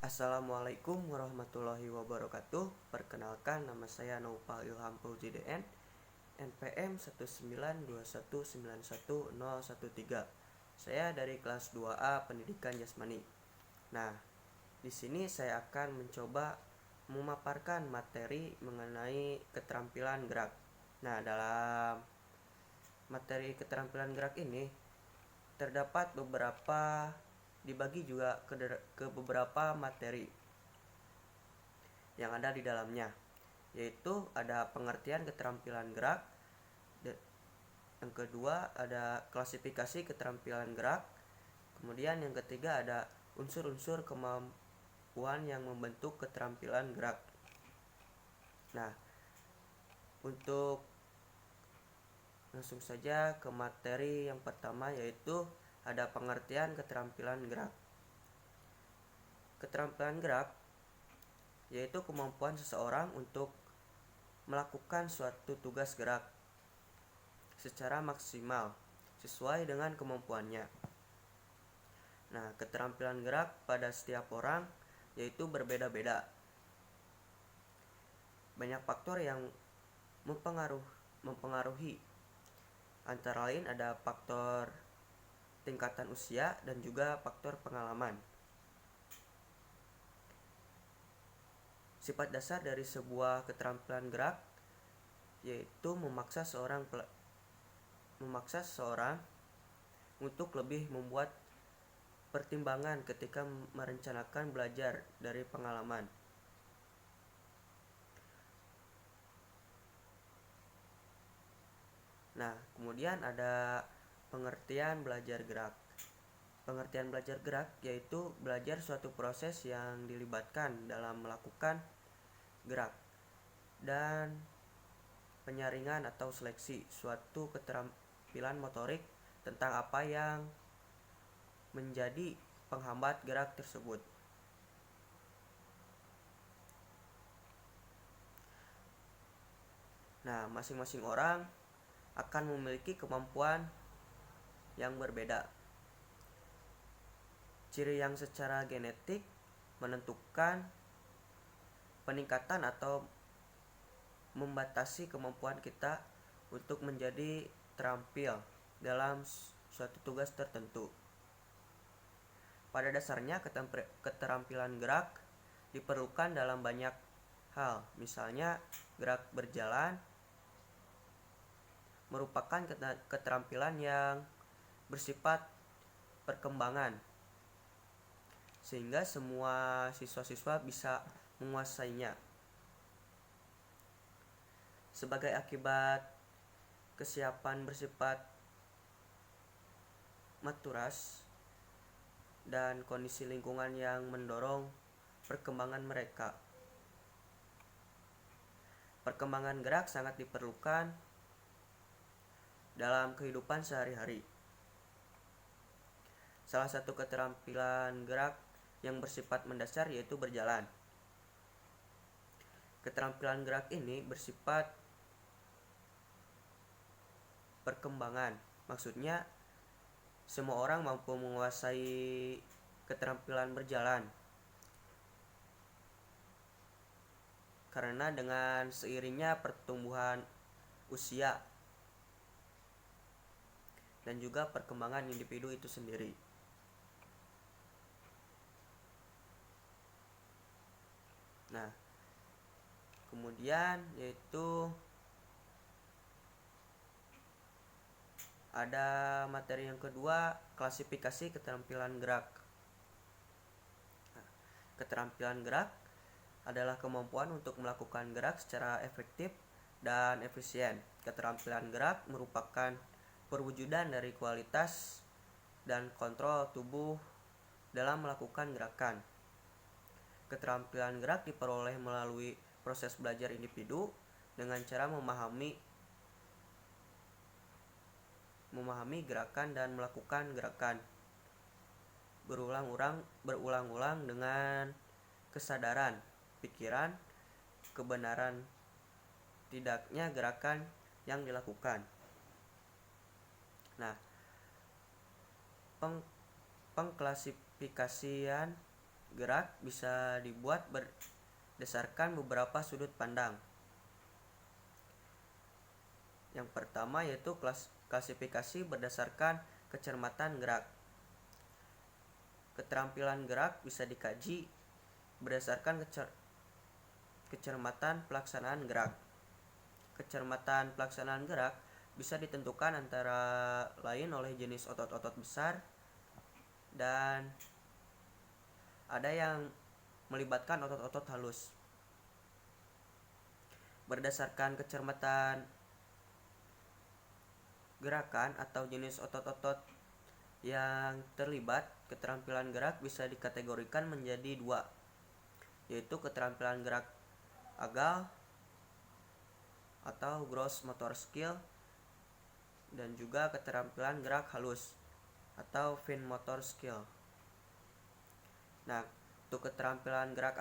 Assalamualaikum warahmatullahi wabarakatuh. Perkenalkan, nama saya Naufal Ilham Fauzi DN, NPM 192191013. Saya dari kelas 2A Pendidikan Jasmani. Nah, di sini saya akan mencoba memaparkan materi mengenai keterampilan gerak. Nah, dalam materi keterampilan gerak ini terdapat dibagi juga ke beberapa materi yang ada di dalamnya, yaitu ada pengertian keterampilan gerak, yang kedua ada klasifikasi keterampilan gerak, kemudian yang ketiga ada unsur-unsur kemampuan yang membentuk keterampilan gerak. Nah, untuk langsung saja ke materi yang pertama, yaitu ada pengertian keterampilan gerak. Keterampilan gerak yaitu kemampuan seseorang untuk melakukan suatu tugas gerak secara maksimal sesuai dengan kemampuannya. Nah, keterampilan gerak pada setiap orang yaitu berbeda-beda. Banyak faktor yang mempengaruhi. Antara lain ada faktor tingkatan usia dan juga faktor pengalaman. Sifat dasar dari sebuah keterampilan gerak yaitu memaksa seseorang untuk lebih membuat pertimbangan ketika merencanakan belajar dari pengalaman. Nah, kemudian ada pengertian belajar gerak. Pengertian belajar gerak yaitu belajar suatu proses yang dilibatkan dalam melakukan gerak dan penyaringan atau seleksi suatu keterampilan motorik tentang apa yang menjadi penghambat gerak tersebut. Nah, masing-masing orang akan memiliki kemampuan yang berbeda. Ciri yang secara genetik menentukan peningkatan atau membatasi kemampuan kita untuk menjadi terampil dalam suatu tugas tertentu. Pada dasarnya, keterampilan gerak diperlukan dalam banyak hal. Misalnya, gerak berjalan merupakan keterampilan yang bersifat perkembangan, sehingga semua siswa-siswa bisa menguasainya. Sebagai akibat kesiapan bersifat maturas dan kondisi lingkungan yang mendorong perkembangan mereka. Perkembangan gerak sangat diperlukan dalam kehidupan sehari-hari. Salah satu keterampilan gerak yang bersifat mendasar yaitu berjalan. Keterampilan gerak ini bersifat perkembangan. Maksudnya, semua orang mampu menguasai keterampilan berjalan. Karena dengan seiringnya pertumbuhan usia dan juga perkembangan individu itu sendiri. Nah, kemudian yaitu ada materi yang kedua, klasifikasi keterampilan gerak. Nah, keterampilan gerak adalah kemampuan untuk melakukan gerak secara efektif dan efisien. Keterampilan gerak merupakan perwujudan dari kualitas dan kontrol tubuh dalam melakukan gerakan. Keterampilan gerak diperoleh melalui proses belajar individu dengan cara memahami gerakan dan melakukan gerakan berulang-ulang dengan kesadaran pikiran kebenaran tidaknya gerakan yang dilakukan. Nah, pengklasifikasian gerak bisa dibuat berdasarkan beberapa sudut pandang. Yang pertama yaitu klasifikasi berdasarkan kecermatan gerak. Keterampilan gerak bisa dikaji berdasarkan kecermatan pelaksanaan gerak. Kecermatan pelaksanaan gerak bisa ditentukan antara lain oleh jenis otot-otot besar dan ada yang melibatkan otot-otot halus. Berdasarkan kecermatan gerakan atau jenis otot-otot yang terlibat, keterampilan gerak bisa dikategorikan menjadi dua, yaitu keterampilan gerak agal atau gross motor skill dan juga keterampilan gerak halus atau fine motor skill. Nah, untuk keterampilan gerak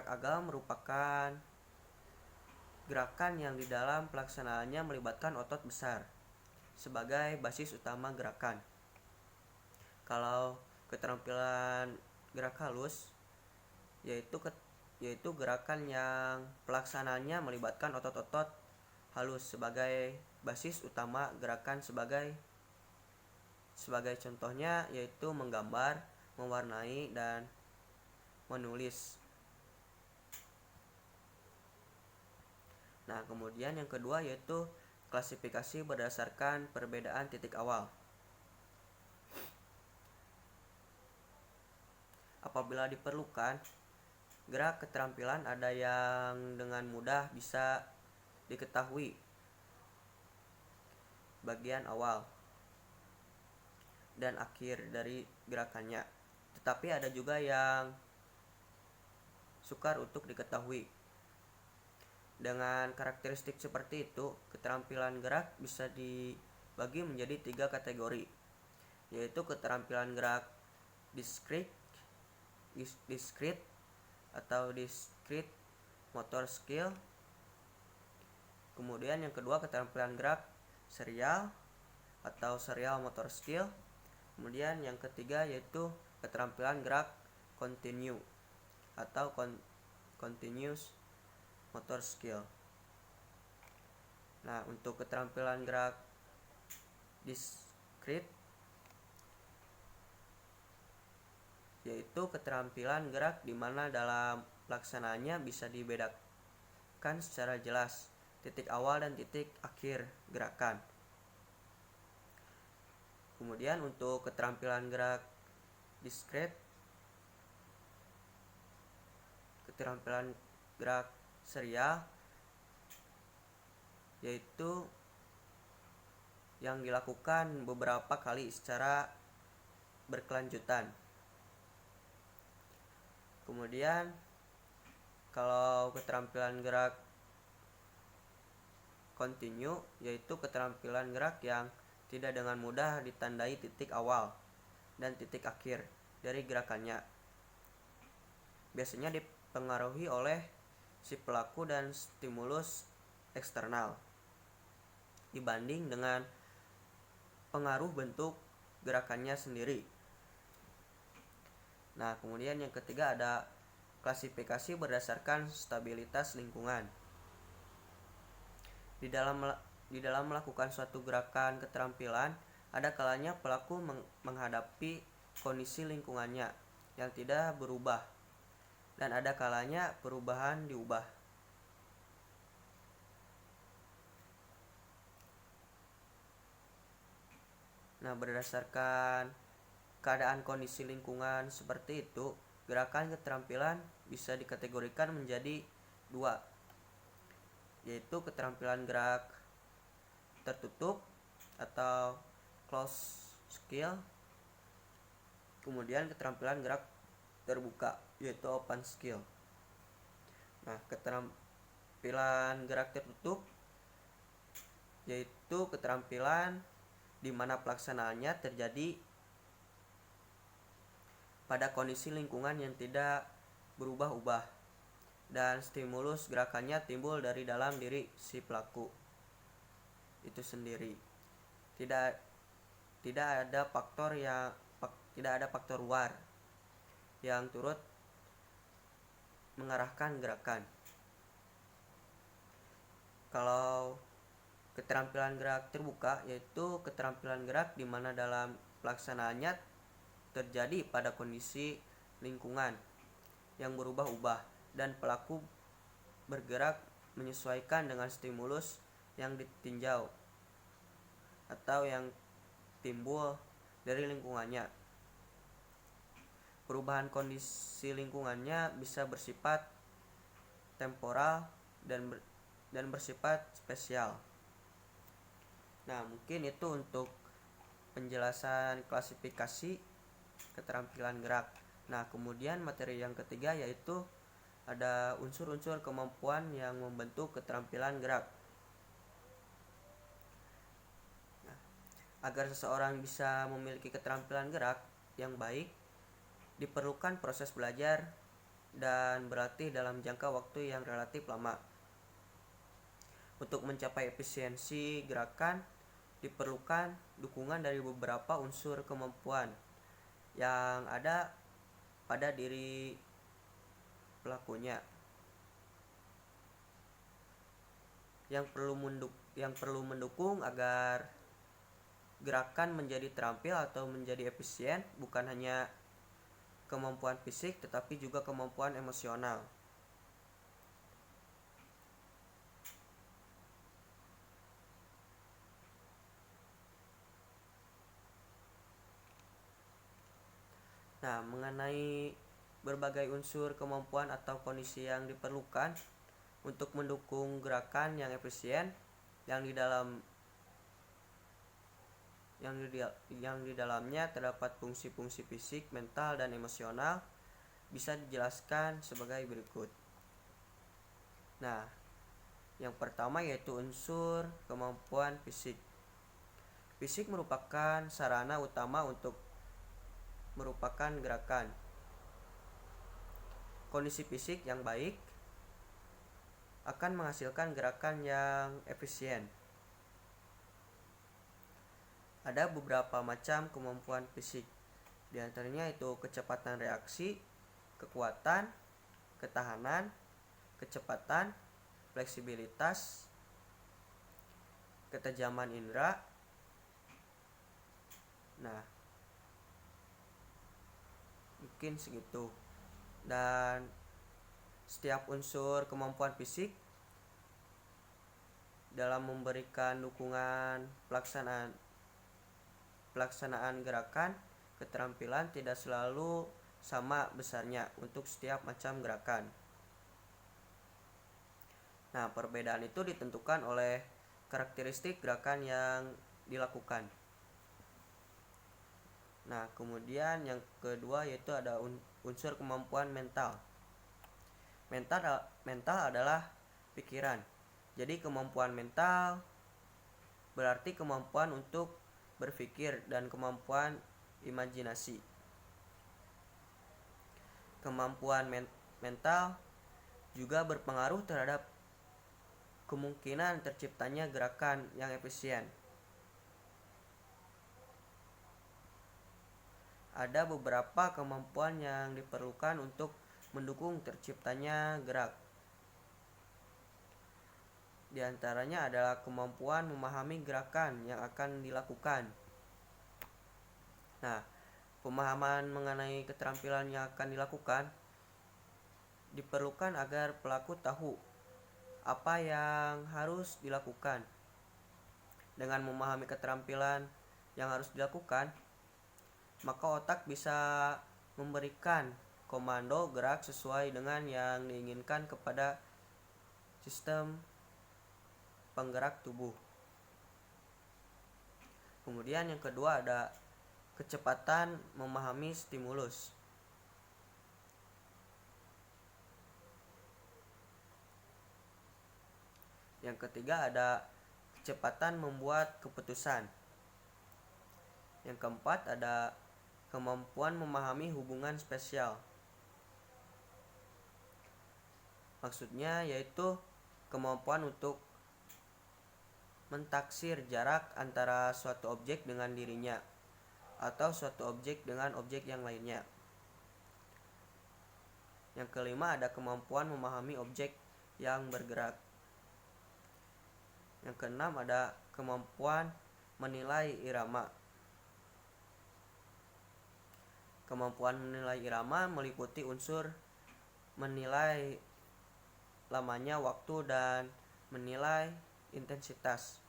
agal merupakan gerakan yang di dalam pelaksanaannya melibatkan otot besar sebagai basis utama gerakan. Kalau keterampilan gerak halus yaitu gerakan yang pelaksanaannya melibatkan otot-otot halus sebagai basis utama gerakan, sebagai contohnya yaitu menggambar, mewarnai, dan menulis. Nah, kemudian yang kedua yaitu klasifikasi berdasarkan perbedaan titik awal. Apabila diperlukan, gerak keterampilan ada yang dengan mudah bisa diketahui bagian awal dan akhir dari gerakannya. Tetapi ada juga yang sukar untuk diketahui. Dengan karakteristik seperti itu, keterampilan gerak bisa dibagi menjadi 3 kategori, yaitu keterampilan gerak discrete atau discrete motor skill. Kemudian yang kedua keterampilan gerak serial atau serial motor skill. Kemudian yang ketiga yaitu keterampilan gerak continue atau continuous motor skill. Nah, untuk keterampilan gerak discrete yaitu keterampilan gerak di mana dalam pelaksanaannya bisa dibedakan secara jelas titik awal dan titik akhir gerakan. Kemudian untuk keterampilan gerak discrete, keterampilan gerak serial yaitu yang dilakukan beberapa kali secara berkelanjutan. Kemudian kalau keterampilan gerak continue yaitu keterampilan gerak yang tidak dengan mudah ditandai titik awal dan titik akhir dari gerakannya. Biasanya dipengaruhi oleh si pelaku dan stimulus eksternal dibanding dengan pengaruh bentuk gerakannya sendiri. Nah, kemudian yang ketiga ada klasifikasi berdasarkan stabilitas lingkungan. Di dalam melakukan suatu gerakan keterampilan, ada kalanya pelaku menghadapi kondisi lingkungannya yang tidak berubah, dan ada kalanya perubahan diubah. Nah, berdasarkan keadaan kondisi lingkungan seperti itu, gerakan keterampilan bisa dikategorikan menjadi 2, yaitu keterampilan gerak tertutup atau closed skill, kemudian keterampilan gerak terbuka yaitu open skill. Nah, keterampilan gerak tertutup yaitu keterampilan di mana pelaksanaannya terjadi pada kondisi lingkungan yang tidak berubah-ubah dan stimulus gerakannya timbul dari dalam diri si pelaku itu sendiri. Tidak ada tidak ada faktor luar yang turut mengarahkan gerakan. Kalau keterampilan gerak terbuka yaitu keterampilan gerak di mana dalam pelaksanaannya terjadi pada kondisi lingkungan yang berubah-ubah dan pelaku bergerak menyesuaikan dengan stimulus yang ditinjau atau yang timbul dari lingkungannya. Perubahan kondisi lingkungannya bisa bersifat temporal dan bersifat spesial. Nah, mungkin itu untuk penjelasan klasifikasi keterampilan gerak. Nah, kemudian materi yang ketiga yaitu ada unsur-unsur kemampuan yang membentuk keterampilan gerak. Nah, agar seseorang bisa memiliki keterampilan gerak yang baik, diperlukan proses belajar dan berlatih dalam jangka waktu yang relatif lama. Untuk mencapai efisiensi gerakan, diperlukan dukungan dari beberapa unsur kemampuan yang ada pada diri pelakunya. Yang perlu mendukung agar gerakan menjadi terampil atau menjadi efisien bukan hanya kemampuan fisik tetapi juga kemampuan emosional. Nah, mengenai berbagai unsur kemampuan atau kondisi yang diperlukan untuk mendukung gerakan yang efisien yang di dalamnya terdapat fungsi-fungsi fisik, mental, dan emosional bisa dijelaskan sebagai berikut. Nah, yang pertama yaitu unsur kemampuan fisik. Fisik merupakan sarana utama untuk merupakan gerakan. Kondisi fisik yang baik akan menghasilkan gerakan yang efisien. Ada beberapa macam kemampuan fisik. Di antaranya itu kecepatan reaksi, kekuatan, ketahanan, kecepatan, fleksibilitas, ketajaman indera. Nah, mungkin segitu. Dan setiap unsur kemampuan fisik dalam memberikan dukungan pelaksanaan gerakan keterampilan tidak selalu sama besarnya untuk setiap macam gerakan. Nah, perbedaan itu ditentukan oleh karakteristik gerakan yang dilakukan. Nah, kemudian yang kedua yaitu ada unsur kemampuan mental. Mental adalah pikiran. Jadi kemampuan mental berarti kemampuan untuk berpikir dan kemampuan imajinasi. Kemampuan mental juga berpengaruh terhadap kemungkinan terciptanya gerakan yang efisien. Ada beberapa kemampuan yang diperlukan untuk mendukung terciptanya gerak. Di antaranya adalah kemampuan memahami gerakan yang akan dilakukan. Nah, pemahaman mengenai keterampilan yang akan dilakukan diperlukan agar pelaku tahu apa yang harus dilakukan. Dengan memahami keterampilan yang harus dilakukan, maka otak bisa memberikan komando gerak sesuai dengan yang diinginkan kepada sistem penggerak tubuh. Kemudian yang kedua ada kecepatan memahami stimulus. Yang ketiga ada kecepatan membuat keputusan. Yang keempat ada kemampuan memahami hubungan spesial. Maksudnya yaitu kemampuan untuk mentaksir jarak antara suatu objek dengan dirinya. atau suatu objek dengan objek yang lainnya. Yang kelima ada kemampuan memahami objek yang bergerak. Yang keenam ada kemampuan menilai irama. Kemampuan menilai irama meliputi unsur menilai lamanya waktu dan menilai intensitas.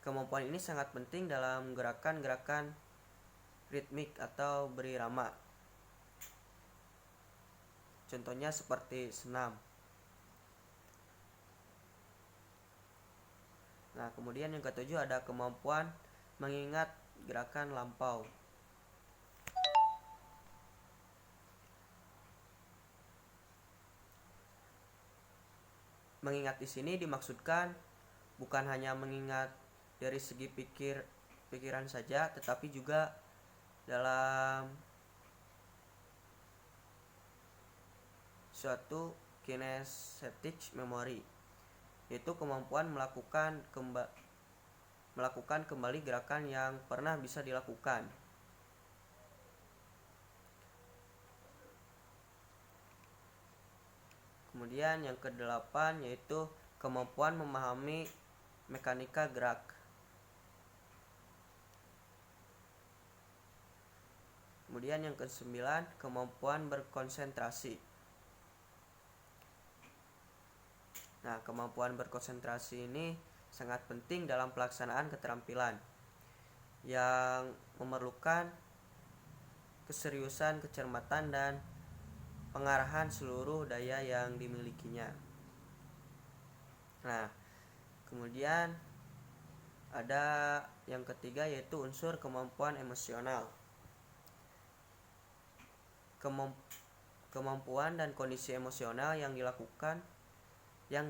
Kemampuan ini sangat penting dalam gerakan-gerakan ritmik atau berirama. Contohnya seperti senam. Nah, kemudian yang ketujuh ada kemampuan mengingat gerakan lampau. Mengingat di sini dimaksudkan bukan hanya mengingat dari segi pikiran saja, tetapi juga dalam suatu kinetic memory, yaitu kemampuan melakukan kembali gerakan yang pernah bisa dilakukan. Kemudian yang kedelapan yaitu kemampuan memahami mekanika gerak. Kemudian yang kesembilan kemampuan berkonsentrasi. Nah, kemampuan berkonsentrasi ini sangat penting dalam pelaksanaan keterampilan yang memerlukan keseriusan, kecermatan, dan pengarahan seluruh daya yang dimilikinya. Nah, kemudian ada yang ketiga yaitu unsur kemampuan emosional. Kemampuan dan kondisi emosional yang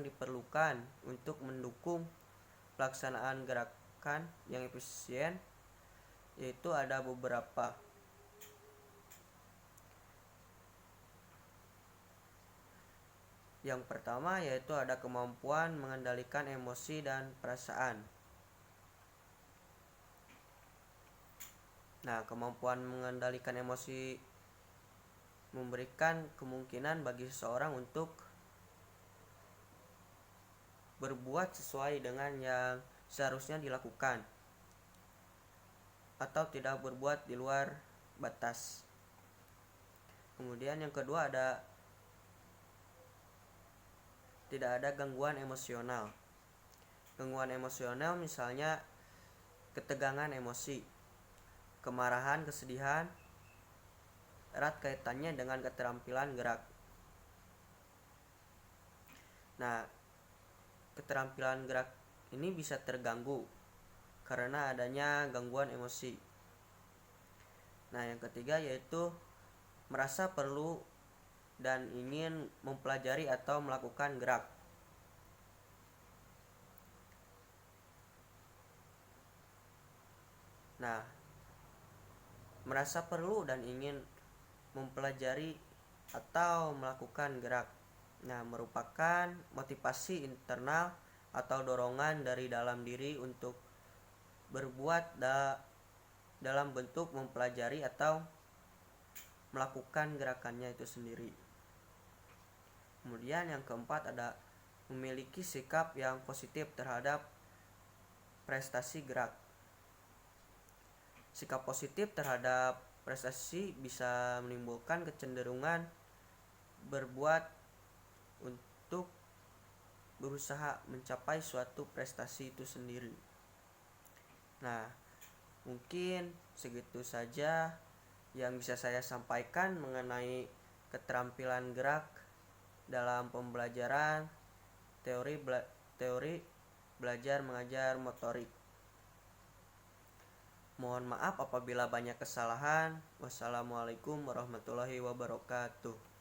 diperlukan untuk mendukung pelaksanaan gerakan yang efisien yaitu ada beberapa. Yang pertama yaitu ada kemampuan mengendalikan emosi dan perasaan. Nah, kemampuan mengendalikan emosi memberikan kemungkinan bagi seseorang untuk berbuat sesuai dengan yang seharusnya dilakukan atau tidak berbuat di luar batas. Kemudian yang kedua tidak ada gangguan emosional. Gangguan emosional misalnya ketegangan emosi, kemarahan, kesedihan, erat kaitannya dengan keterampilan gerak. Nah, keterampilan gerak ini bisa terganggu karena adanya gangguan emosi. Nah, yang ketiga yaitu merasa perlu dan ingin mempelajari atau melakukan gerak. Nah, merasa perlu dan ingin mempelajari atau melakukan gerak. Nah, merupakan motivasi internal atau dorongan dari dalam diri untuk berbuat dalam bentuk mempelajari atau melakukan gerakannya itu sendiri. Kemudian yang keempat ada memiliki sikap yang positif terhadap prestasi gerak. Sikap positif terhadap prestasi bisa menimbulkan kecenderungan berbuat untuk berusaha mencapai suatu prestasi itu sendiri. Nah, mungkin segitu saja yang bisa saya sampaikan mengenai keterampilan gerak dalam pembelajaran teori belajar mengajar motorik. Mohon maaf apabila banyak kesalahan. Wassalamualaikum warahmatullahi wabarakatuh.